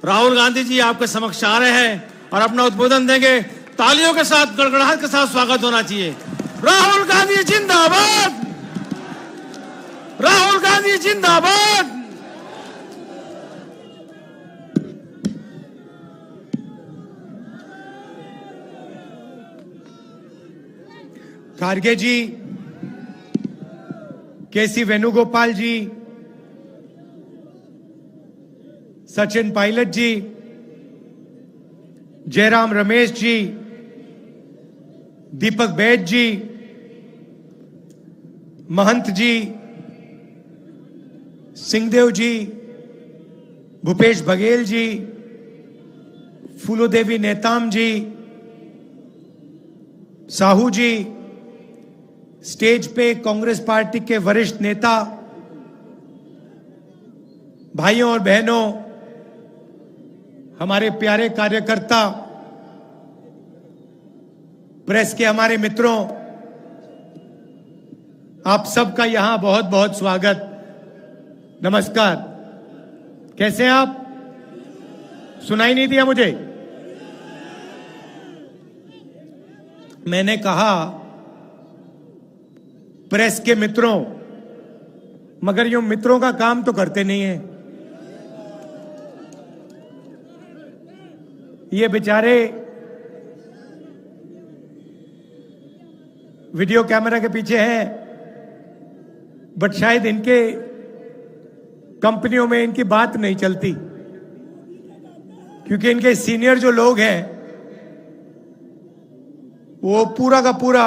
राहुल गांधी जी आपके समक्ष आ रहे हैं और अपना उद्बोधन देंगे। तालियों के साथ, गड़गड़ाहट के साथ स्वागत होना चाहिए। राहुल गांधी जिंदाबाद, राहुल गांधी जिंदाबाद। खारगे जी, केसी वेणुगोपाल जी, सचिन पायलट जी, जयराम रमेश जी, दीपक बैद जी, महंत जी, सिंहदेव जी, भूपेश बघेल जी, फूलोदेवी नेताम जी, साहू जी, स्टेज पे कांग्रेस पार्टी के वरिष्ठ नेता, भाइयों और बहनों, हमारे प्यारे कार्यकर्ता, प्रेस के हमारे मित्रों, आप सबका यहां बहुत बहुत स्वागत। नमस्कार। कैसे हैं आप? सुनाई नहीं दिया मुझे? मैंने कहा प्रेस के मित्रों, मगर यूं मित्रों का काम तो करते नहीं है। ये बेचारे वीडियो कैमरा के पीछे हैं, बट शायद इनके कंपनियों में इनकी बात नहीं चलती, क्योंकि इनके सीनियर जो लोग हैं वो पूरा का पूरा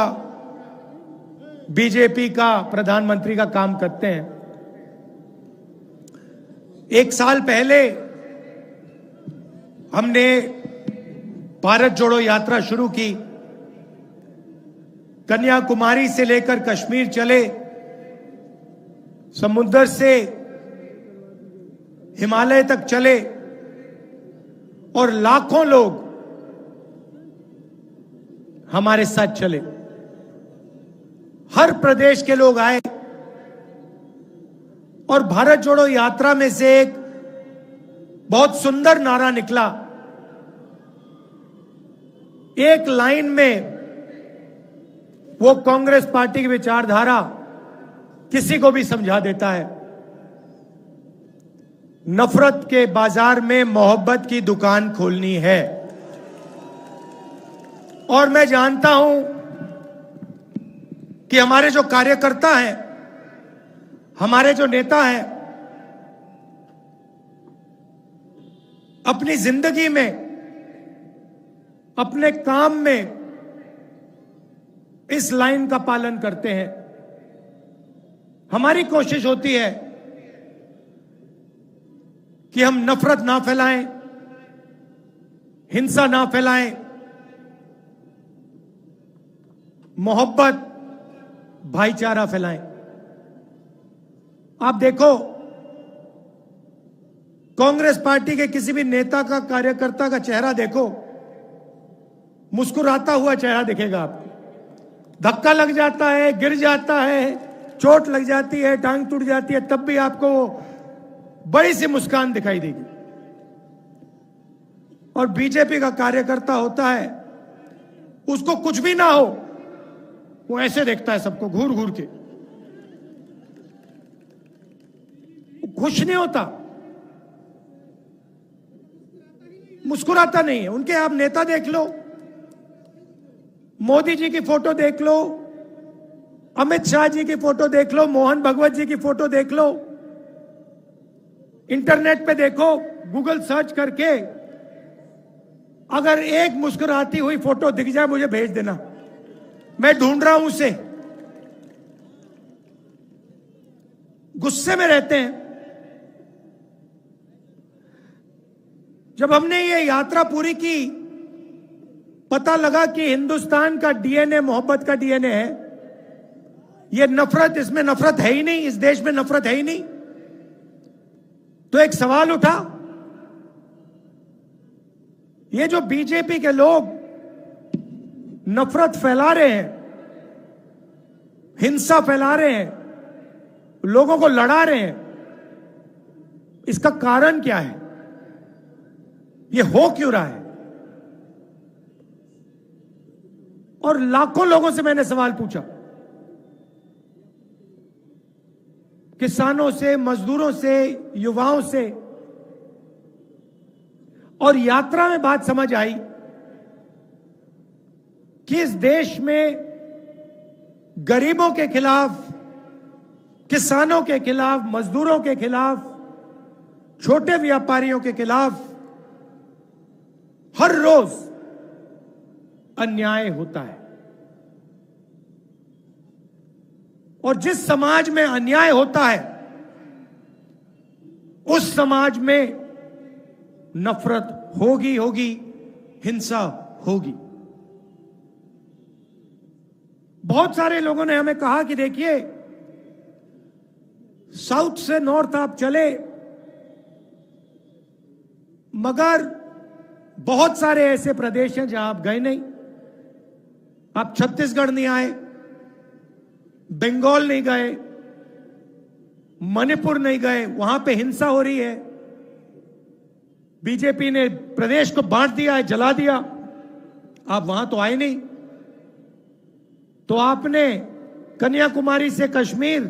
बीजेपी का प्रधानमंत्री का काम करते हैं। 1 साल पहले हमने भारत जोड़ो यात्रा शुरू की। कन्याकुमारी से लेकर कश्मीर चले, समुद्र से हिमालय तक चले और लाखों लोग हमारे साथ चले। हर प्रदेश के लोग आए और भारत जोड़ो यात्रा में से एक बहुत सुंदर नारा निकला। एक लाइन में वो कांग्रेस पार्टी की विचारधारा किसी को भी समझा देता है। नफरत के बाजार में मोहब्बत की दुकान खोलनी है। और मैं जानता हूं कि हमारे जो कार्यकर्ता हैं, हमारे जो नेता हैं, अपनी जिंदगी में, अपने काम में इस लाइन का पालन करते हैं। हमारी कोशिश होती है कि हम नफरत ना फैलाएं, हिंसा ना फैलाएं, मोहब्बत, भाईचारा फैलाएं। आप देखो, कांग्रेस पार्टी के किसी भी नेता का, कार्यकर्ता का चेहरा देखो, मुस्कुराता हुआ चेहरा दिखेगा आपको। धक्का लग जाता है, गिर जाता है, चोट लग जाती है, टांग टूट जाती है, तब भी आपको बड़ी सी मुस्कान दिखाई देगी। और बीजेपी का कार्यकर्ता होता है, उसको कुछ भी ना हो, वो ऐसे देखता है सबको घूर घूर के, खुश नहीं होता, मुस्कुराता नहीं है। उनके आप नेता देख लो, मोदी जी की फोटो देख लो, अमित शाह जी की फोटो देख लो, मोहन भगवत जी की फोटो देख लो, इंटरनेट पे देखो, गूगल सर्च करके अगर एक मुस्कुराती हुई फोटो दिख जाए मुझे भेज देना, मैं ढूंढ रहा हूं उसे। गुस्से में रहते हैं। जब हमने ये यात्रा पूरी की, पता लगा कि हिंदुस्तान का डीएनए मोहब्बत का डीएनए है। ये नफरत, इसमें नफरत है ही नहीं, इस देश में नफरत है ही नहीं। तो एक सवाल उठा, ये जो बीजेपी के लोग नफरत फैला रहे हैं, हिंसा फैला रहे हैं, लोगों को लड़ा रहे हैं, इसका कारण क्या है? ये हो क्यों रहा है? और लाखों लोगों से मैंने सवाल पूछा, किसानों से, मजदूरों से, युवाओं से, और यात्रा में बात समझ आई कि इस देश में गरीबों के खिलाफ, किसानों के खिलाफ, मजदूरों के खिलाफ, छोटे व्यापारियों के खिलाफ हर रोज अन्याय होता है। और जिस समाज में अन्याय होता है उस समाज में नफरत होगी, हिंसा होगी। बहुत सारे लोगों ने हमें कहा कि देखिए, साउथ से नॉर्थ आप चले, मगर बहुत सारे ऐसे प्रदेश हैं जहां आप गए नहीं। आप छत्तीसगढ़ नहीं आए, बंगाल नहीं गए, मणिपुर नहीं गए, वहां पे हिंसा हो रही है, बीजेपी ने प्रदेश को बांट दिया है, जला दिया, आप वहां तो आए नहीं। तो आपने कन्याकुमारी से कश्मीर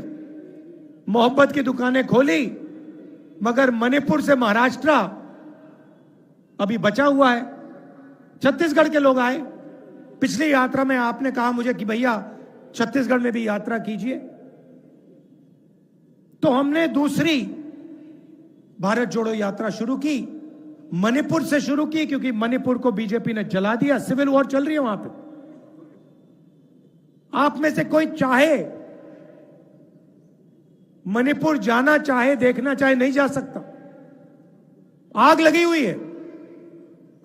मोहब्बत की दुकानें खोली, मगर मणिपुर से महाराष्ट्र अभी बचा हुआ है। छत्तीसगढ़ के लोग आए, पिछली यात्रा में आपने कहा मुझे कि भैया छत्तीसगढ़ में भी यात्रा कीजिए, तो हमने दूसरी भारत जोड़ो यात्रा शुरू की। मणिपुर से शुरू की क्योंकि मणिपुर को बीजेपी ने जला दिया, सिविल वॉर चल रही है वहां पे। आप में से कोई चाहे मणिपुर जाना चाहे, देखना चाहे, नहीं जा सकता, आग लगी हुई है।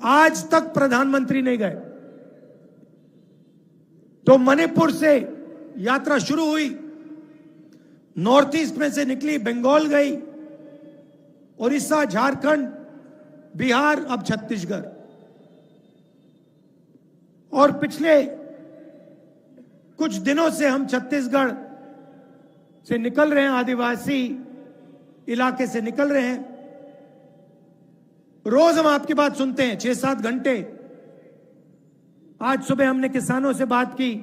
आज तक प्रधानमंत्री नहीं गए। तो मणिपुर से यात्रा शुरू हुई, नॉर्थ ईस्ट में से निकली, बंगाल गई, उड़ीसा, झारखंड, बिहार, अब छत्तीसगढ़। और पिछले कुछ दिनों से हम छत्तीसगढ़ से निकल रहे हैं, आदिवासी इलाके से निकल रहे हैं। रोज हम आपकी बात सुनते हैं, 6-7 घंटे। आज सुबह हमने किसानों से बात की,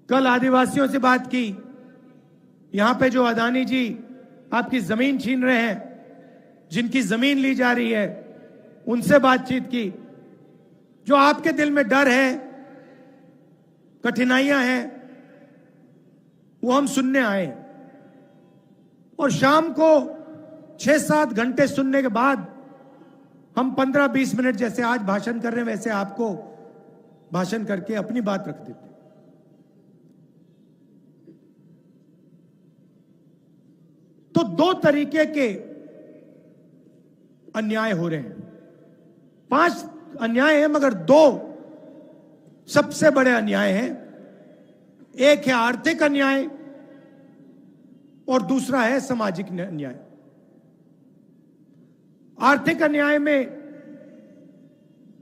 कल आदिवासियों से बात की, यहां पे जो अदानी जी आपकी जमीन छीन रहे हैं, जिनकी जमीन ली जा रही है, उनसे बातचीत की। जो आपके दिल में डर है, कठिनाइयां हैं, वो हम सुनने आए। और शाम को 6-7 घंटे सुनने के बाद हम 15-20 मिनट जैसे आज भाषण कर रहे हैं, वैसे आपको भाषण करके अपनी बात रख देते। तो 2 तरीके के अन्याय हो रहे हैं। 5 अन्याय हैं, मगर 2 सबसे बड़े अन्याय हैं। एक है आर्थिक अन्याय और दूसरा है सामाजिक अन्याय। आर्थिक अन्याय में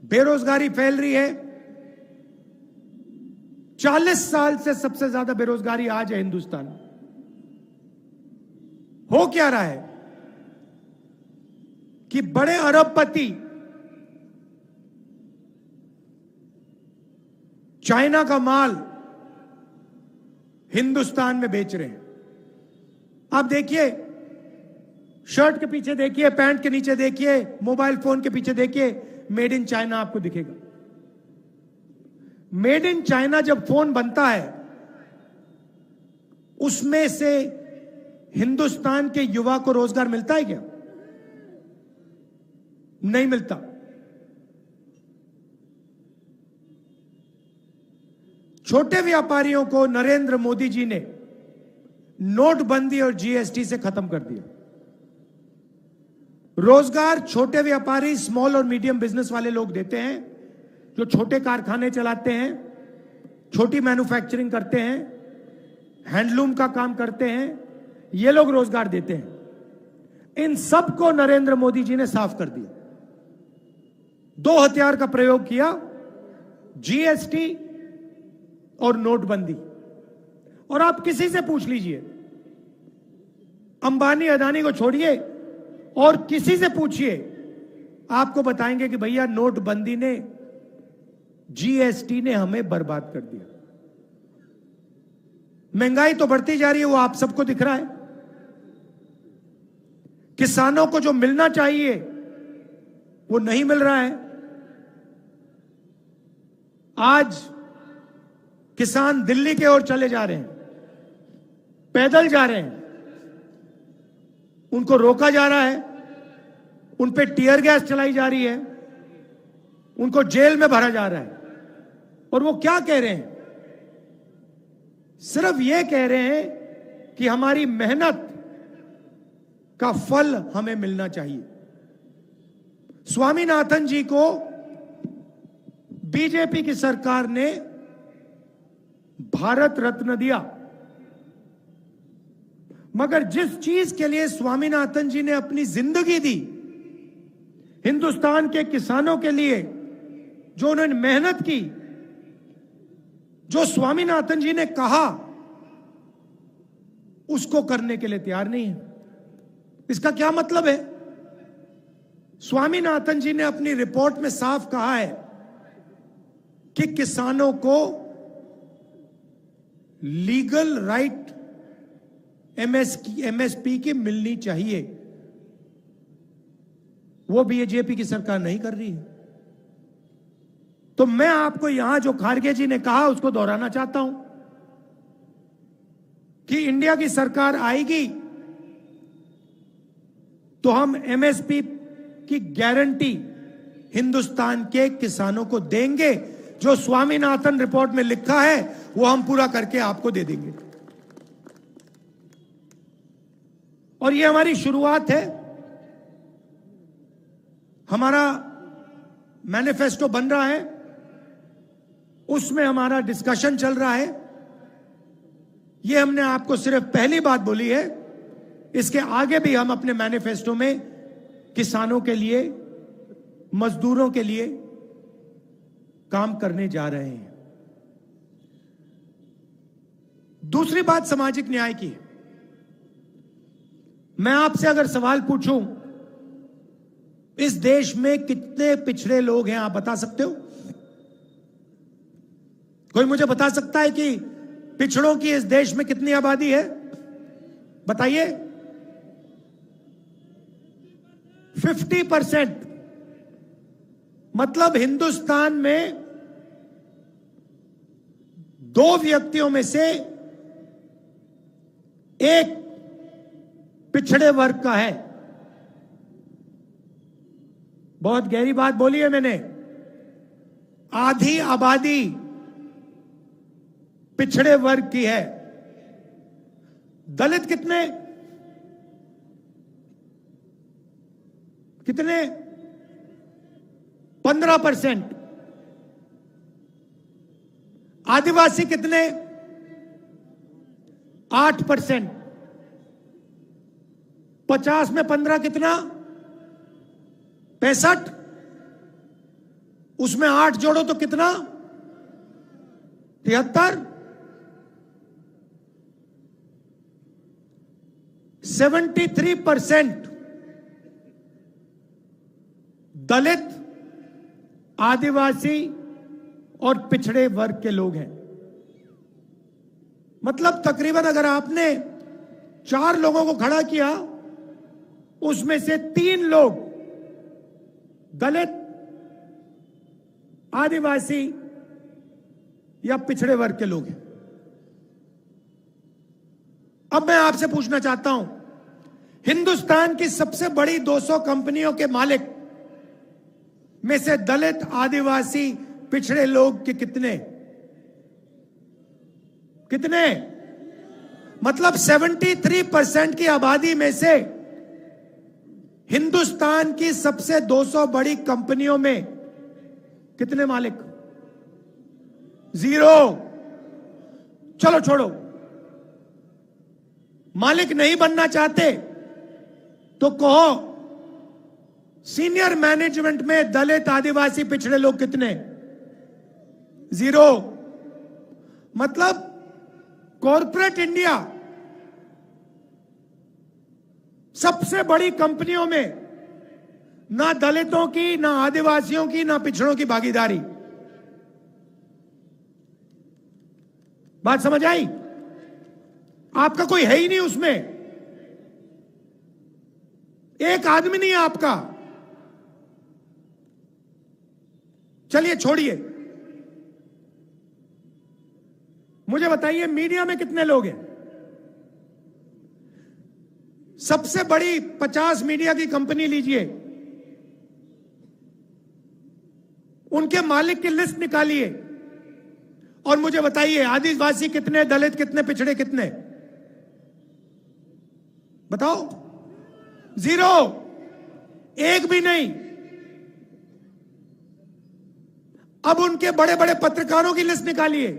बेरोजगारी फैल रही है। 40 साल से सबसे ज्यादा बेरोजगारी आज है हिंदुस्तान में। हो क्या रहा है कि बड़े अरबपति चाइना का माल हिंदुस्तान में बेच रहे हैं। आप देखिए, शर्ट के पीछे देखिए, पैंट के नीचे देखिए, मोबाइल फोन के पीछे देखिए, मेड इन चाइना आपको दिखेगा। मेड इन चाइना जब फोन बनता है, उसमें से हिंदुस्तान के युवा को रोजगार मिलता है क्या? नहीं मिलता। छोटे व्यापारियों को नरेंद्र मोदी जी ने नोटबंदी और जीएसटी से खत्म कर दिया। रोजगार छोटे व्यापारी, स्मॉल और मीडियम बिजनेस वाले लोग देते हैं, जो छोटे कारखाने चलाते हैं, छोटी मैन्युफैक्चरिंग करते हैं, हैंडलूम का काम करते हैं, ये लोग रोजगार देते हैं। इन सब को नरेंद्र मोदी जी ने साफ कर दिया। 2 हथियार का प्रयोग किया, जीएसटी और नोटबंदी। और आप किसी से पूछ लीजिए, अंबानी अदानी को छोड़िए और किसी से पूछिए आपको बताएंगे कि भैया नोटबंदी ने, जीएसटी ने हमें बर्बाद कर दिया। महंगाई तो बढ़ती जा रही है, वो आप सबको दिख रहा है। किसानों को जो मिलना चाहिए वो नहीं मिल रहा है। आज किसान दिल्ली की ओर चले जा रहे हैं, पैदल जा रहे हैं, उनको रोका जा रहा है, उन पे टीयर गैस चलाई जा रही है, उनको जेल में भरा जा रहा है। और वो क्या कह रहे हैं? सिर्फ ये कह रहे हैं कि हमारी मेहनत का फल हमें मिलना चाहिए। स्वामीनाथन जी को बीजेपी की सरकार ने भारत रत्न दिया, मगर जिस चीज के लिए स्वामीनाथन जी ने अपनी जिंदगी दी, हिंदुस्तान के किसानों के लिए जो उन्होंने मेहनत की, जो स्वामीनाथन जी ने कहा, उसको करने के लिए तैयार नहीं है। इसका क्या मतलब है? स्वामीनाथन जी ने अपनी रिपोर्ट में साफ कहा है कि किसानों को लीगल राइट एमएसपी की मिलनी चाहिए। वो बीजेपी की सरकार नहीं कर रही है। तो मैं आपको यहां जो खारगे जी ने कहा उसको दोहराना चाहता हूं कि इंडिया की सरकार आएगी तो हम एमएसपी की गारंटी हिंदुस्तान के किसानों को देंगे। जो स्वामीनाथन रिपोर्ट में लिखा है वो हम पूरा करके आपको दे देंगे। और ये हमारी शुरुआत है। हमारा मैनिफेस्टो बन रहा है, उसमें हमारा डिस्कशन चल रहा है। ये हमने आपको सिर्फ पहली बात बोली है। इसके आगे भी हम अपने मैनिफेस्टो में किसानों के लिए, मजदूरों के लिए काम करने जा रहे हैं। दूसरी बात सामाजिक न्याय की है। मैं आपसे अगर सवाल पूछूं, इस देश में कितने पिछड़े लोग हैं, आप बता सकते हो? कोई मुझे बता सकता है कि पिछड़ों की इस देश में कितनी आबादी है? बताइए। 50%। मतलब हिंदुस्तान में 2 व्यक्तियों में से एक पिछड़े वर्ग का है। बहुत गहरी बात बोली है मैंने। आधी आबादी पिछड़े वर्ग की है। दलित कितने? 15%। आदिवासी कितने? 8%। 50 में 15 कितना? 65। उसमें 8 जोड़ो तो कितना? 73। 73% दलित, आदिवासी और पिछड़े वर्ग के लोग हैं। मतलब तकरीबन अगर आपने 4 लोगों को खड़ा किया, उसमें से 3 लोग दलित, आदिवासी या पिछड़े वर्ग के लोग हैं। अब मैं आपसे पूछना चाहता हूं, हिंदुस्तान की सबसे बड़ी 200 कंपनियों के मालिक में से दलित, आदिवासी, पिछड़े लोग के कितने? मतलब 73% की आबादी में से हिंदुस्तान की सबसे 200 बड़ी कंपनियों में कितने मालिक? 0। चलो छोड़ो, मालिक नहीं बनना चाहते तो कहो सीनियर मैनेजमेंट में दलित, आदिवासी, पिछड़े लोग कितने? 0। मतलब कॉर्पोरेट इंडिया सबसे बड़ी कंपनियों में ना दलितों की, ना आदिवासियों की, ना पिछड़ों की भागीदारी। बात समझ आई? आपका कोई है ही नहीं उसमें, एक आदमी नहीं है आपका। चलिए छोड़िए, मुझे बताइए मीडिया में कितने लोग हैं? सबसे बड़ी 50 मीडिया की कंपनी लीजिए, उनके मालिक की लिस्ट निकालिए और मुझे बताइए आदिवासी कितने, दलित कितने, पिछड़े कितने? बताओ। जीरो, एक भी नहीं। अब उनके बड़े बड़े पत्रकारों की लिस्ट निकालिए,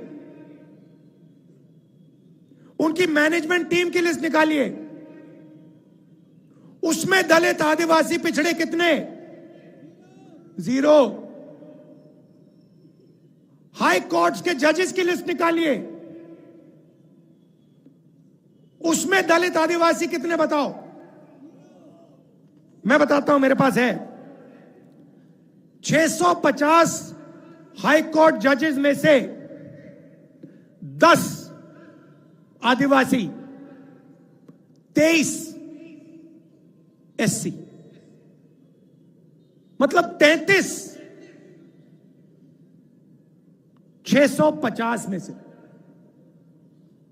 उनकी मैनेजमेंट टीम की लिस्ट निकालिए, उसमें दलित, आदिवासी, पिछड़े कितने? जीरो। हाई कोर्ट्स के जजेस की लिस्ट निकालिए, उसमें दलित, आदिवासी कितने? बताओ। मैं बताता हूं, मेरे पास है 650 हाई कोर्ट जजेस में से 10 आदिवासी, 23 एससी, मतलब 33 650 में से।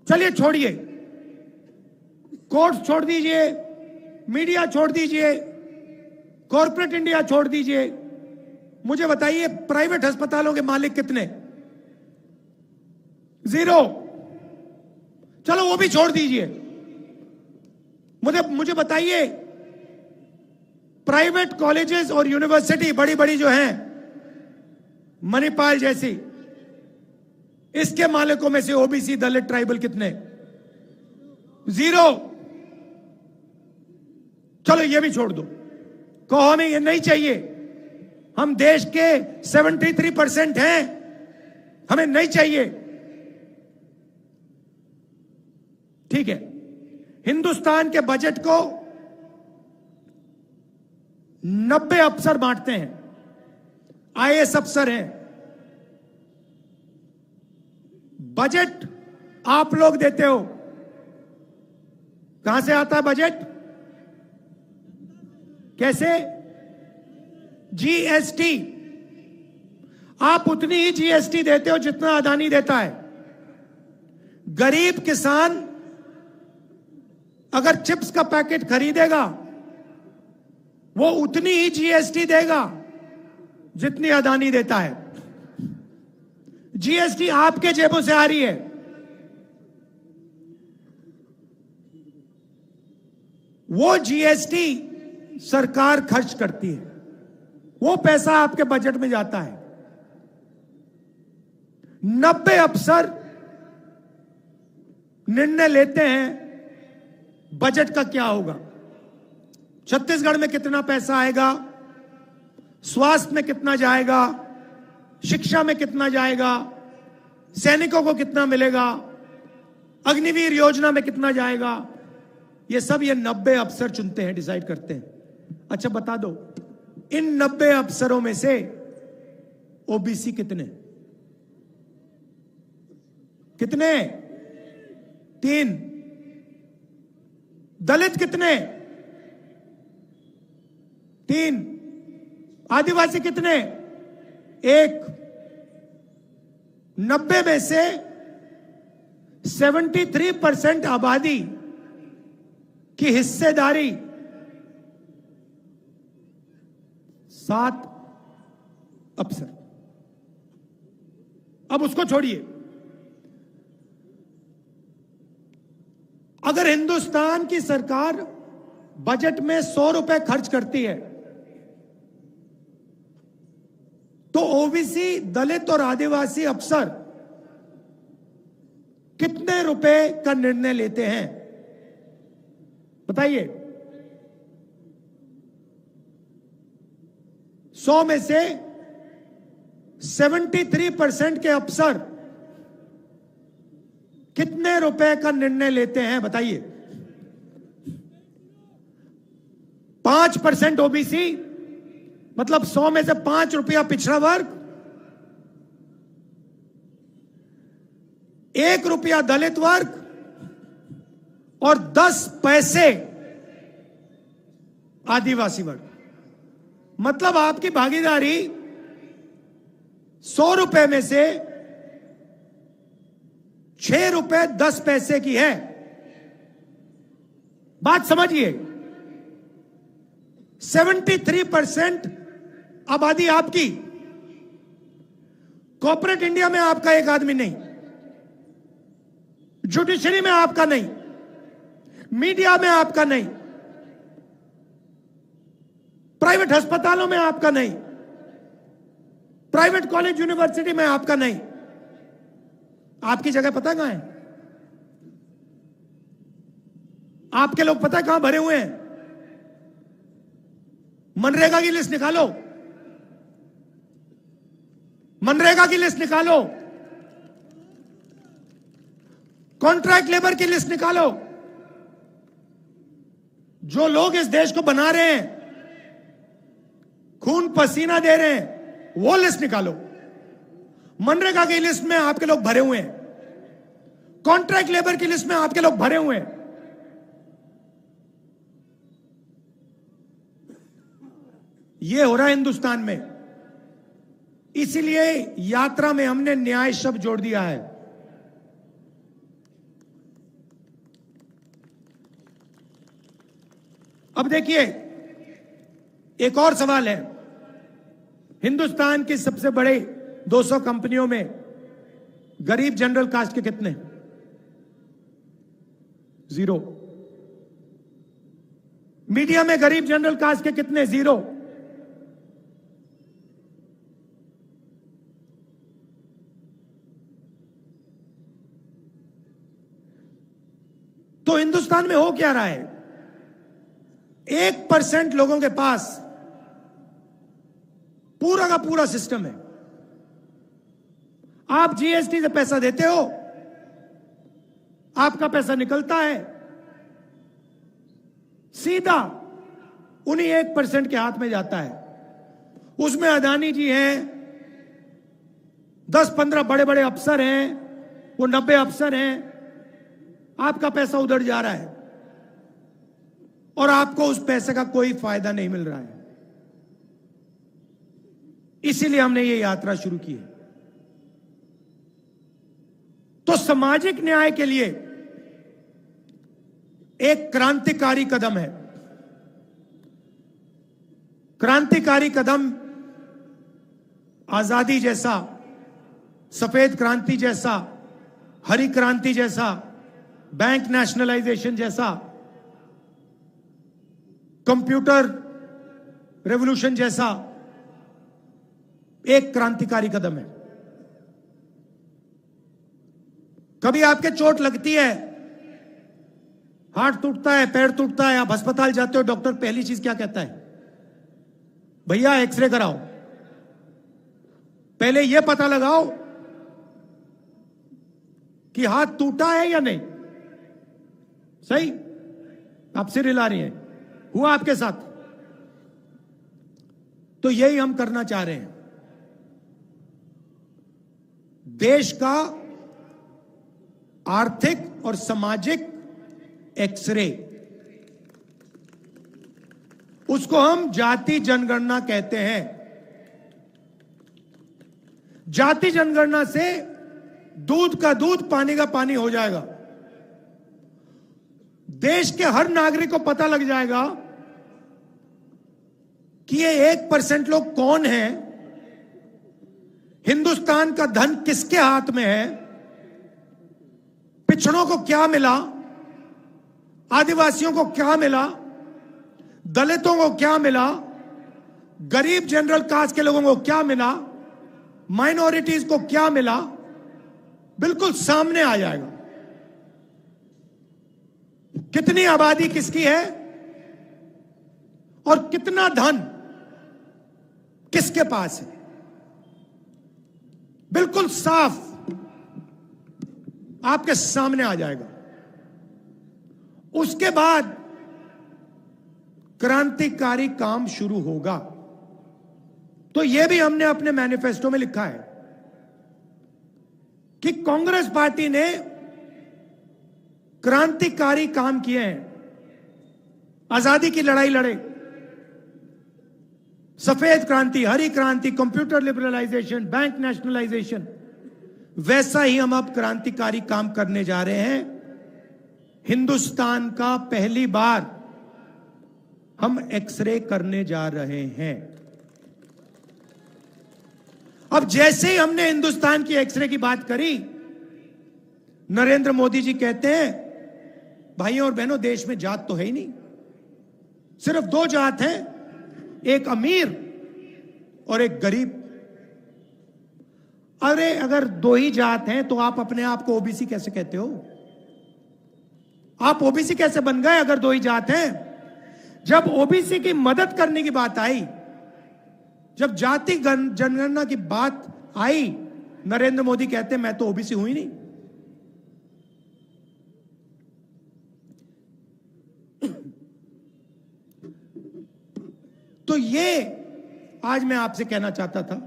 चलिए छोड़िए, कोर्ट छोड़ दीजिए, मीडिया छोड़ दीजिए, कॉर्पोरेट इंडिया छोड़ दीजिए, मुझे बताइए प्राइवेट अस्पतालों के मालिक कितने? जीरो। चलो वो भी छोड़ दीजिए, मुझे बताइए प्राइवेट कॉलेजेस और यूनिवर्सिटी बड़ी बड़ी जो हैं, मणिपाल जैसी, इसके मालिकों में से ओबीसी, दलित, ट्राइबल कितने? जीरो। चलो ये भी छोड़ दो, कहो हमें ये नहीं चाहिए, हम देश के 73% हैं, हमें नहीं चाहिए। ठीक है, हिंदुस्तान के बजट को 90 अफसर बांटते हैं, आईएएस अफसर हैं। बजट आप लोग देते हो, कहां से आता है बजट? कैसे? जीएसटी। आप उतनी ही जीएसटी देते हो जितना अदानी देता है। गरीब किसान अगर चिप्स का पैकेट खरीदेगा, वो उतनी ही जीएसटी देगा जितनी अदानी देता है। जीएसटी आपके जेबों से आ रही है। वो जीएसटी सरकार खर्च करती है, वो पैसा आपके बजट में जाता है। 90 अफसर निर्णय लेते हैं बजट का क्या होगा, छत्तीसगढ़ में कितना पैसा आएगा, स्वास्थ्य में कितना जाएगा, शिक्षा में कितना जाएगा, सैनिकों को कितना मिलेगा, अग्निवीर योजना में कितना जाएगा, ये सब ये 90 अफसर चुनते हैं, डिसाइड करते हैं। अच्छा बता दो, इन 90 अफसरों में से ओबीसी कितने? कितने? 3। दलित कितने? 3। आदिवासी कितने? 1। 90 में से 73% आबादी की हिस्सेदारी 7 अफसर। अब उसको छोड़िए, अगर हिंदुस्तान की सरकार बजट में 100 रुपए खर्च करती है, तो ओबीसी, दलित और आदिवासी अफसर कितने रुपए का निर्णय लेते हैं? बताइए। 100 में से 73% के अफसर कितने रुपए का निर्णय लेते हैं? बताइए। 5% ओबीसी, मतलब 100 में से 5 रुपया पिछड़ा वर्ग, 1 रुपया दलित वर्ग और 10 पैसे आदिवासी वर्ग। मतलब आपकी भागीदारी 100 रुपए में से 6 रुपए 10 पैसे की है। बात समझिए, 73% आबादी आपकी। कॉर्पोरेट इंडिया में आपका एक आदमी नहीं, जुडिशरी में आपका नहीं, मीडिया में आपका नहीं, प्राइवेट अस्पतालों में आपका नहीं, प्राइवेट कॉलेज यूनिवर्सिटी में आपका नहीं। आपकी जगह पता कहां है? आपके लोग पता है कहां भरे हुए हैं? मनरेगा की लिस्ट निकालो, मनरेगा की लिस्ट निकालो, कॉन्ट्रैक्ट लेबर की लिस्ट निकालो। जो लोग इस देश को बना रहे हैं, खून पसीना दे रहे हैं, वो लिस्ट निकालो। मनरेगा की लिस्ट में आपके लोग भरे हुए हैं, कॉन्ट्रैक्ट लेबर की लिस्ट में आपके लोग भरे हुए हैं। ये हो रहा है हिंदुस्तान में। इसीलिए यात्रा में हमने न्याय शब्द जोड़ दिया है। अब देखिए, एक और सवाल है। हिंदुस्तान की सबसे बड़े 200 कंपनियों में गरीब जनरल कास्ट के कितने? 0। मीडिया में गरीब जनरल कास्ट के कितने? 0। तो हिंदुस्तान में हो क्या रहा है? 1% लोगों के पास पूरा का पूरा सिस्टम है। आप जीएसटी से पैसा देते हो, आपका पैसा निकलता है सीधा उन्हीं 1% के हाथ में जाता है। उसमें अदानी जी हैं, 10-15 बड़े बड़े अफसर हैं, वो 90 अफसर हैं। आपका पैसा उधर जा रहा है और आपको उस पैसे का कोई फायदा नहीं मिल रहा है। इसीलिए हमने ये यात्रा शुरू की है। तो सामाजिक न्याय के लिए एक क्रांतिकारी कदम है। क्रांतिकारी कदम आजादी जैसा, सफेद क्रांति जैसा, हरी क्रांति जैसा, बैंक नेशनलाइजेशन जैसा, कंप्यूटर रेवोल्यूशन जैसा एक क्रांतिकारी कदम है। कभी आपके चोट लगती है, हाथ टूटता है, पैर टूटता है, आप अस्पताल जाते हो, डॉक्टर पहली चीज क्या कहता है? भैया एक्सरे कराओ, पहले यह पता लगाओ कि हाथ टूटा है या नहीं। सही? आप सिर हिला रही हैं, हुआ आपके साथ? तो यही हम करना चाह रहे हैं। देश का आर्थिक और सामाजिक एक्सरे, उसको हम जाति जनगणना कहते हैं। जाति जनगणना से दूध का दूध, पानी का पानी हो जाएगा। देश के हर नागरिक को पता लग जाएगा कि ये 1% लोग कौन हैं, हिंदुस्तान का धन किसके हाथ में है, पिछड़ों को क्या मिला, आदिवासियों को क्या मिला, दलितों को क्या मिला, गरीब जनरल कास्ट के लोगों को क्या मिला, माइनॉरिटीज को क्या मिला, बिल्कुल सामने आ जाएगा। कितनी आबादी किसकी है और कितना धन किसके पास है, बिल्कुल साफ आपके सामने आ जाएगा। उसके बाद क्रांतिकारी काम शुरू होगा। तो यह भी हमने अपने मैनिफेस्टो में लिखा है कि कांग्रेस पार्टी ने क्रांतिकारी काम किए हैं, आजादी की लड़ाई लड़े, सफेद क्रांति, हरी क्रांति, कंप्यूटर लिबरलाइजेशन, बैंक नेशनलाइजेशन, वैसा ही हम अब क्रांतिकारी काम करने जा रहे हैं। हिंदुस्तान का पहली बार हम एक्सरे करने जा रहे हैं। अब जैसे ही हमने हिंदुस्तान की एक्सरे की बात करी, नरेंद्र मोदी जी कहते हैं, भाइयों और बहनों, देश में जात तो है ही नहीं, सिर्फ दो जात हैं, एक अमीर और एक गरीब। अरे अगर दो ही जात हैं तो आप अपने आप को ओबीसी कैसे कहते हो? आप ओबीसी कैसे बन गए अगर दो ही जात हैं? जब ओबीसी की मदद करने की बात आई, जब जाति जनगणना की बात आई, नरेंद्र मोदी कहते हैं मैं तो ओबीसी हूं ही नहीं। तो ये आज मैं आपसे कहना चाहता था,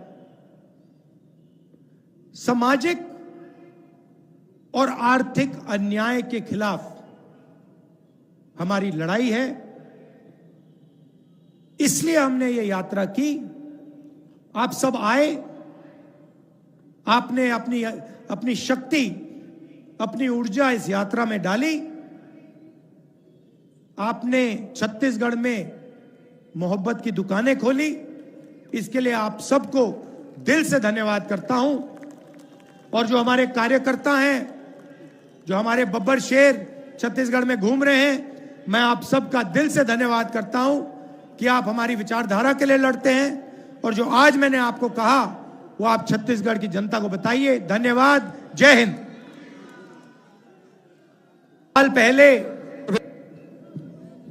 सामाजिक और आर्थिक अन्याय के खिलाफ हमारी लड़ाई है, इसलिए हमने ये यात्रा की। आप सब आए, आपने अपनी शक्ति, अपनी ऊर्जा इस यात्रा में डाली। आपने छत्तीसगढ़ में मोहब्बत की दुकानें खोली, इसके लिए आप सबको दिल से धन्यवाद करता हूं। और जो हमारे कार्यकर्ता हैं, जो हमारे बब्बर शेर छत्तीसगढ़ में घूम रहे हैं, मैं आप सबका दिल से धन्यवाद करता हूं कि आप हमारी विचारधारा के लिए लड़ते हैं। और जो आज मैंने आपको कहा वो आप छत्तीसगढ़ की जनता को बताइए। धन्यवाद। जय हिंद। साल पहले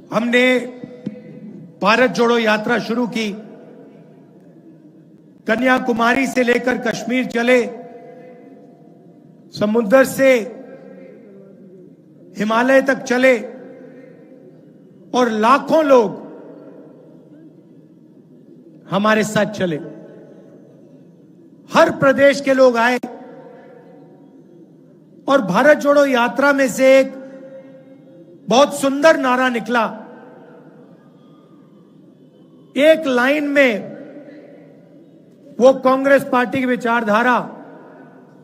हमने भारत जोड़ो यात्रा शुरू की। कन्याकुमारी से लेकर कश्मीर चले, समुद्र से हिमालय तक चले और लाखों लोग हमारे साथ चले। हर प्रदेश के लोग आए और भारत जोड़ो यात्रा में से एक बहुत सुंदर नारा निकला। एक लाइन में वो कांग्रेस पार्टी की विचारधारा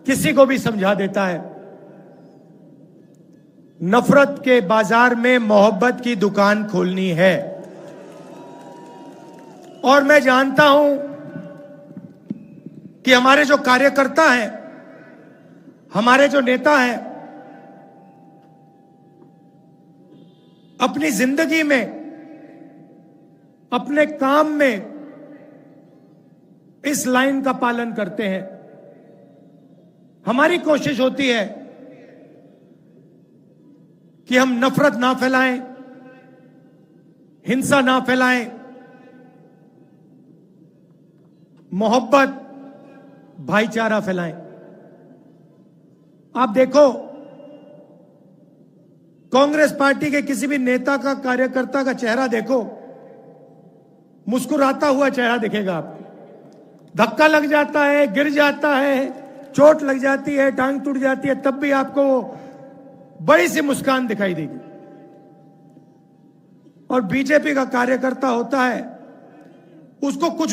किसी को भी समझा देता है। नफरत के बाजार में मोहब्बत की दुकान खोलनी है। और मैं जानता हूं कि हमारे जो कार्यकर्ता हैं, हमारे जो नेता हैं, अपनी जिंदगी में, अपने काम में इस लाइन का पालन करते हैं। हमारी कोशिश होती है कि हम नफरत ना फैलाएं, हिंसा ना फैलाएं, मोहब्बत, भाईचारा फैलाएं। आप देखो, कांग्रेस पार्टी के किसी भी नेता का, कार्यकर्ता का चेहरा देखो, मुस्कुराता हुआ चेहरा दिखेगा आपको। धक्का लग जाता है, गिर जाता है, चोट लग जाती है, टांग टूट जाती है, तब भी आपको बड़ी सी मुस्कान दिखाई देगी। और बीजेपी का कार्यकर्ता होता है, उसको कुछ